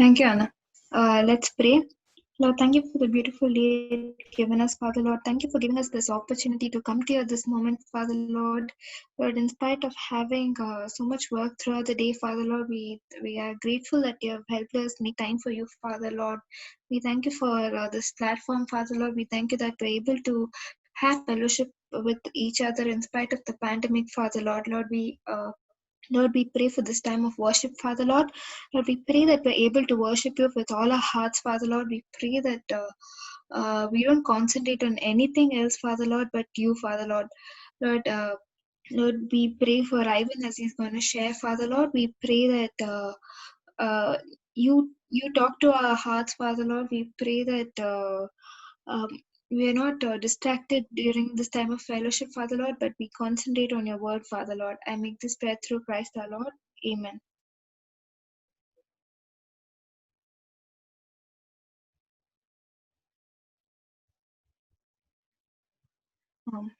Thank you, Anna. Let's pray. Lord, thank you for the beautiful day given us, Father Lord. Thank you for giving us this opportunity to come to you at this moment, Father Lord. Lord, in spite of having so much work throughout the day, Father Lord, we are grateful that you have helped us make time for you, Father Lord. We thank you for this platform, Father Lord. We thank you that we're able to have fellowship with each other in spite of the pandemic, Father Lord. Lord, we pray for this time of worship, Father Lord. Lord, we pray that we're able to worship you with all our hearts, Father Lord. We pray that we don't concentrate on anything else, Father Lord, but you, Father Lord. Lord, Lord, we pray for Ivan as he's going to share, Father Lord. We pray that you talk to our hearts, Father Lord. We pray that um, we are not distracted during this time of fellowship, Father Lord, but we concentrate on your word, Father Lord. I make this prayer through Christ our Lord. Amen. Um,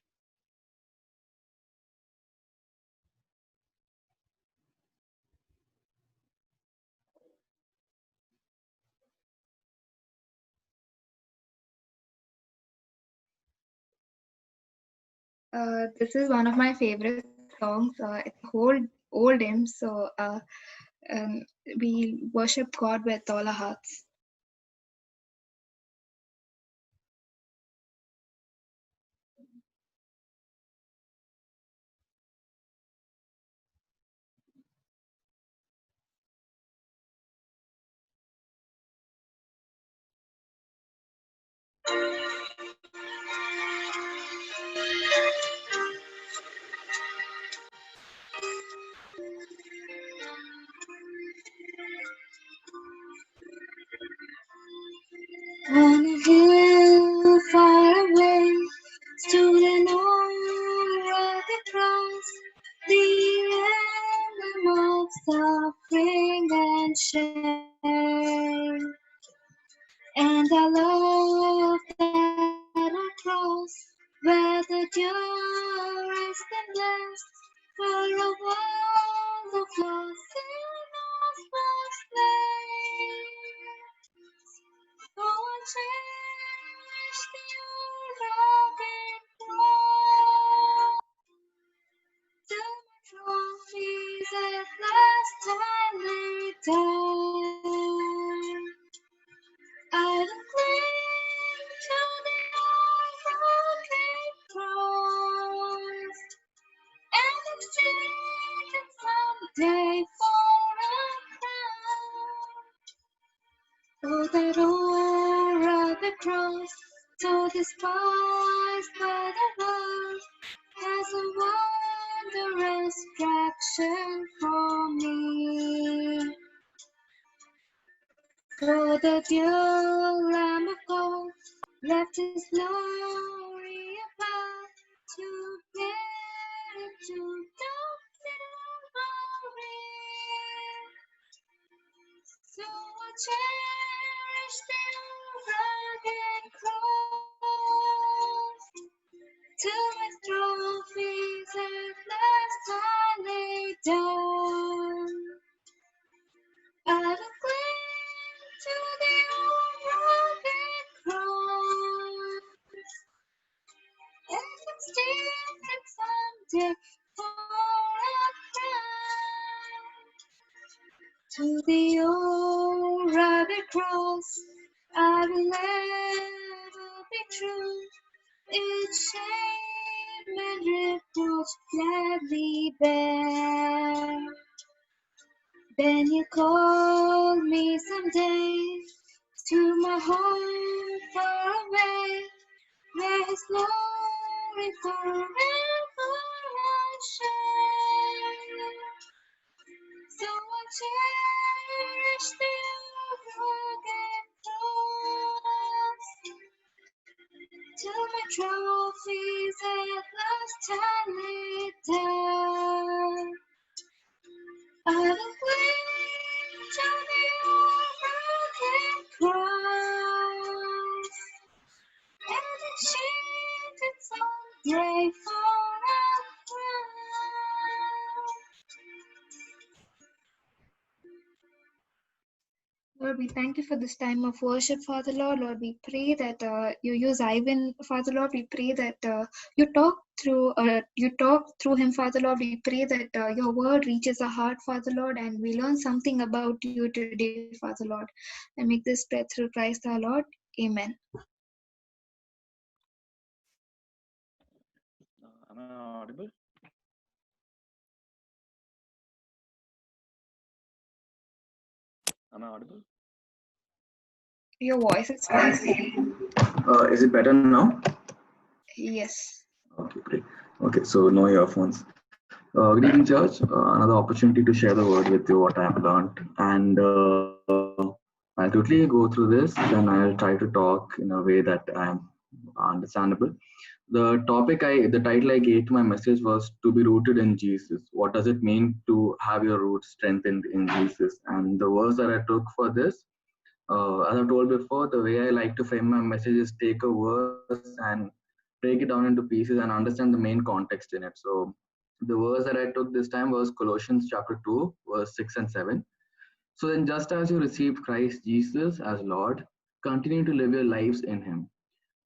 this is one of my favorite songs. It's a old hymn, so um, we worship God with all our hearts. On a hill far away stood an old rugged cross, the emblem of suffering and shame. And I love that cross where the dearest and blessed for a world of lost sinners was slain. Oh, I cherish the rugged cross, till my trophies at last I lay down. I will cling to the old rugged cross, and exchange it someday for a crown. Oh, that old rugged cross, so despised by the world, has a wondrous attraction for me. For the dear Lamb of God left his glory above to bear into Calvary. So I cherish the rugged cross, till my trophies at last I lay down. I will cling to the old rugged cross, and exchange it someday for a crown. To the old rugged cross, I will ever be true. Its shame and reproach gladly bear. Then you call me someday to my home far away, where his glory forever I share. So I cherish the rugged cross, till my trophies at last I lay down. I will cling to the old rugged cross, and exchange it someday for a crown. Lord, we thank you for this time of worship, Father Lord. Lord, we pray that you use Ivan, Father Lord. We pray that you talk through him, Father Lord. We pray that your word reaches our heart, Father Lord, and we learn something about you today, Father Lord. And make this prayer through Christ our Lord. Amen. Am I audible? Am I audible? Your voice is fine. Is it better now? Yes. Okay, great. Okay, so no earphones. Good evening, church. Another opportunity to share the word with you, what I have learned. And I'll quickly go through this, then I'll try to talk in a way that I'm understandable. The title I gave to my message was to be rooted in Jesus. What does it mean to have your roots strengthened in Jesus? And the verse that I took for this, as I told before, the way I like to frame my message is take a verse and break it down into pieces and understand the main context in it. So the verse that I took this time was Colossians chapter 2, verse 6 and 7. So then, just as you received Christ Jesus as Lord, continue to live your lives in Him,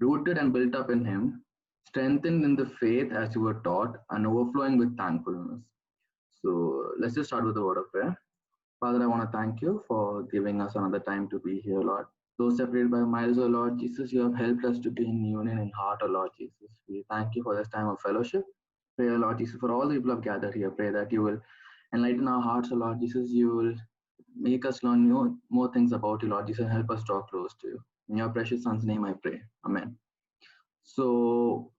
rooted and built up in Him, strengthened in the faith as you were taught, and overflowing with thankfulness. So let's just start with the word of prayer. Father, I want to thank you for giving us another time to be here, Lord. Though separated by miles, O Lord Jesus, you have helped us to be in union in heart, O Lord Jesus. We thank you for this time of fellowship. Pray, O Lord Jesus, for all the people who have gathered here. Pray that you will enlighten our hearts, O Lord Jesus. You will make us learn more things about you, Lord Jesus, and help us draw close to you. In your precious Son's name I pray. Amen. So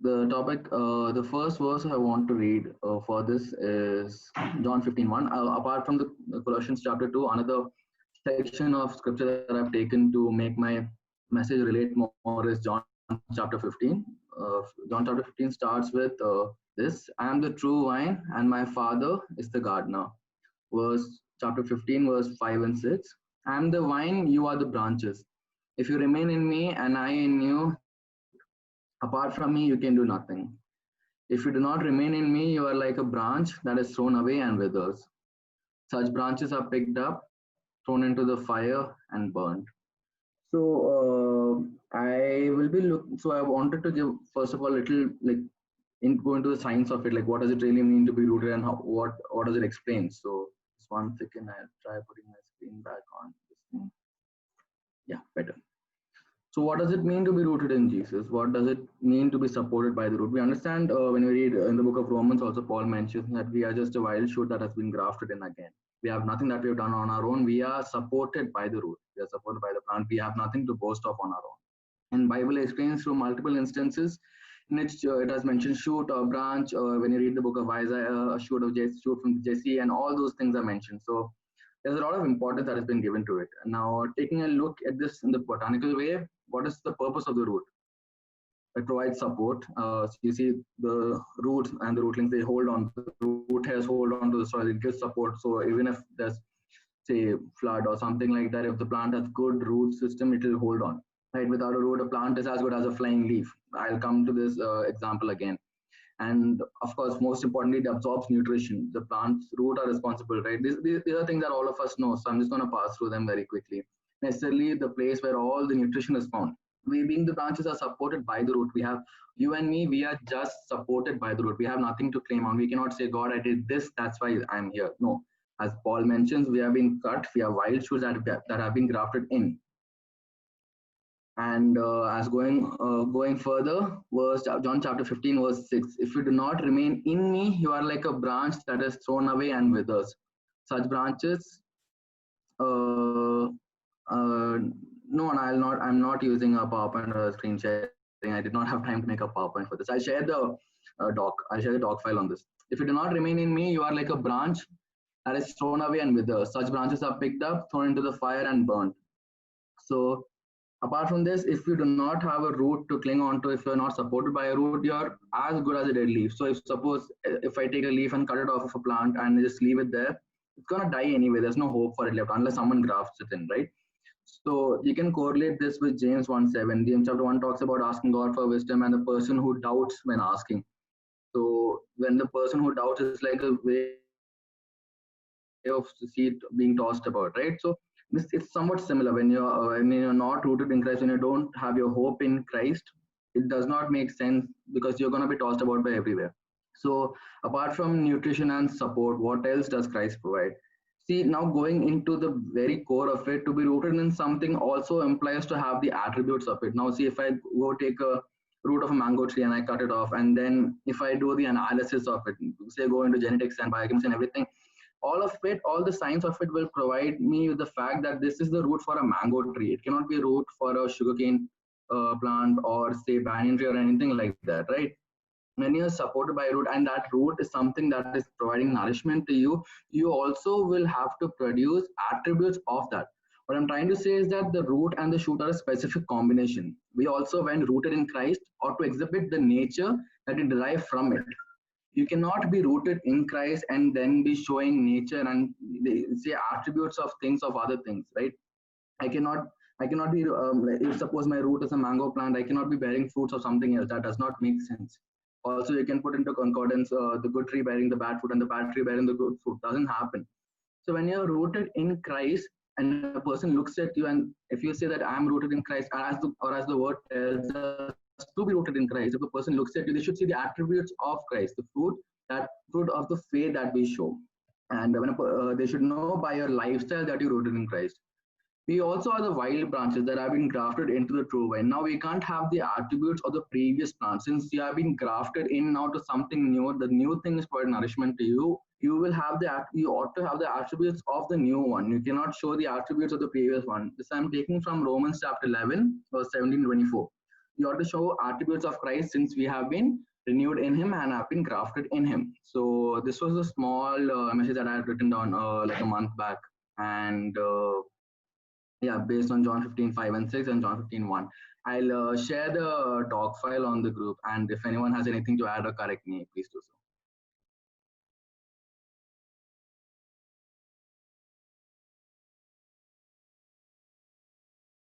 the topic, the first verse I want to read for this is John 15:1. Apart from the Colossians chapter 2, another section of scripture that I've taken to make my message relate more is John chapter 15. John chapter 15 starts with this: I am the true vine, and my Father is the gardener. Verse chapter 15, verse 5 and 6. I am the vine, you are the branches. If you remain in me and I in you, apart from me, you can do nothing. If you do not remain in me, you are like a branch that is thrown away and withers. Such branches are picked up, thrown into the fire, and burned. So I will be look. So I wanted to give first of all little like go into the science of it, like what does it really mean to be rooted, and what does it explain. So just 1 second, I'll try putting my screen back on. This thing. Yeah, better. So what does it mean to be rooted in Jesus? What does it mean to be supported by the root? We understand when we read in the book of Romans, also Paul mentions that we are just a wild shoot that has been grafted in again. We have nothing that we have done on our own. We are supported by the root. We are supported by the plant. We have nothing to boast of on our own. And Bible explains through multiple instances in which it has mentioned shoot or branch, or when you read the book of Isaiah, a shoot of Jesse, shoot from Jesse, and all those things are mentioned. So there's a lot of importance that has been given to it. Now, taking a look at this in the botanical way, what is the purpose of the root? It provides support. So you see the roots and the rootlings, they hold on, the root hairs hold on to the soil, it gives support. So even if there's, say, flood or something like that, if the plant has good root system, it will hold on. Right? Without a root, a plant is as good as a flying leaf. I'll come to this example again. And of course, most importantly, it absorbs nutrition. The plant's root are responsible, right? These are things that all of us know. So I'm just going to pass through them very quickly. Necessarily the place where all the nutrition is found. We being the branches are supported by the root. We have you and me, we are just supported by the root. We have nothing to claim on. We cannot say, God, I did this, that's why I'm here. No. As Paul mentions, we have been cut, we are wild shoots that have been grafted in. And as going further, verse John chapter 15, verse 6. If you do not remain in me, you are like a branch that is thrown away and withers. Such branches, no, and I'm not using a PowerPoint or a screen sharing. I did not have time to make a PowerPoint for this. I'll share the I'll share the doc file on this. If you do not remain in me, you are like a branch that is thrown away and withers. Such branches are picked up, thrown into the fire, and burned. So apart from this, if you do not have a root to cling on to, if you're not supported by a root, you're as good as a dead leaf. So if suppose if I take a leaf and cut it off of a plant and just leave it there, it's gonna die anyway. There's no hope for it left unless someone grafts it in, right? So you can correlate this with James 1:7. James chapter 1 talks about asking God for wisdom and the person who doubts when asking. So when the person who doubts is like a way of seed being tossed about, right? So it's somewhat similar when you're not rooted in Christ, when you don't have your hope in Christ. It does not make sense because you're going to be tossed about by everywhere. So apart from nutrition and support, what else does Christ provide? See, now going into the very core of it, to be rooted in something also implies to have the attributes of it. Now, see, if I go take a root of a mango tree and I cut it off, and then if I do the analysis of it, say go into genetics and biochemistry and everything, all of it, all the science of it will provide me with the fact that this is the root for a mango tree. It cannot be a root for a sugarcane plant or say banyan tree or anything like that, right? When you're supported by a root and that root is something that is providing nourishment to you, you also will have to produce attributes of that. What I'm trying to say is that the root and the shoot are a specific combination. We also, when rooted in Christ, ought to exhibit the nature that is derived from it. You cannot be rooted in Christ and then be showing nature and say attributes of things of other things, right? I cannot I cannot be if suppose my root is a mango plant, I cannot be bearing fruits of something else. That does not make sense. Also, you can put into concordance the good tree bearing the bad fruit and the bad tree bearing the good fruit. Doesn't happen. So when you're rooted in Christ and a person looks at you, and if you say that I'm rooted in Christ, as the word tells us to be rooted in Christ, if a person looks at you, they should see the attributes of Christ, the fruit, that fruit of the faith that we show. And they should know by your lifestyle that you're rooted in Christ. We also are the wild branches that have been grafted into the true vine. Now we can't have the attributes of the previous plant. Since you have been grafted in now to something new, the new thing is providing nourishment to you. You ought to have the attributes of the new one. You cannot show the attributes of the previous one. This I'm taking from Romans chapter 11, verse 17-24. You ought to show attributes of Christ since we have been renewed in him and have been grafted in him. So this was a small message that I had written down like a month back. And yeah, based on John 15:5 and 6 and John 15:1. I'll share the talk file on the group, and if anyone has anything to add or correct me, please do so.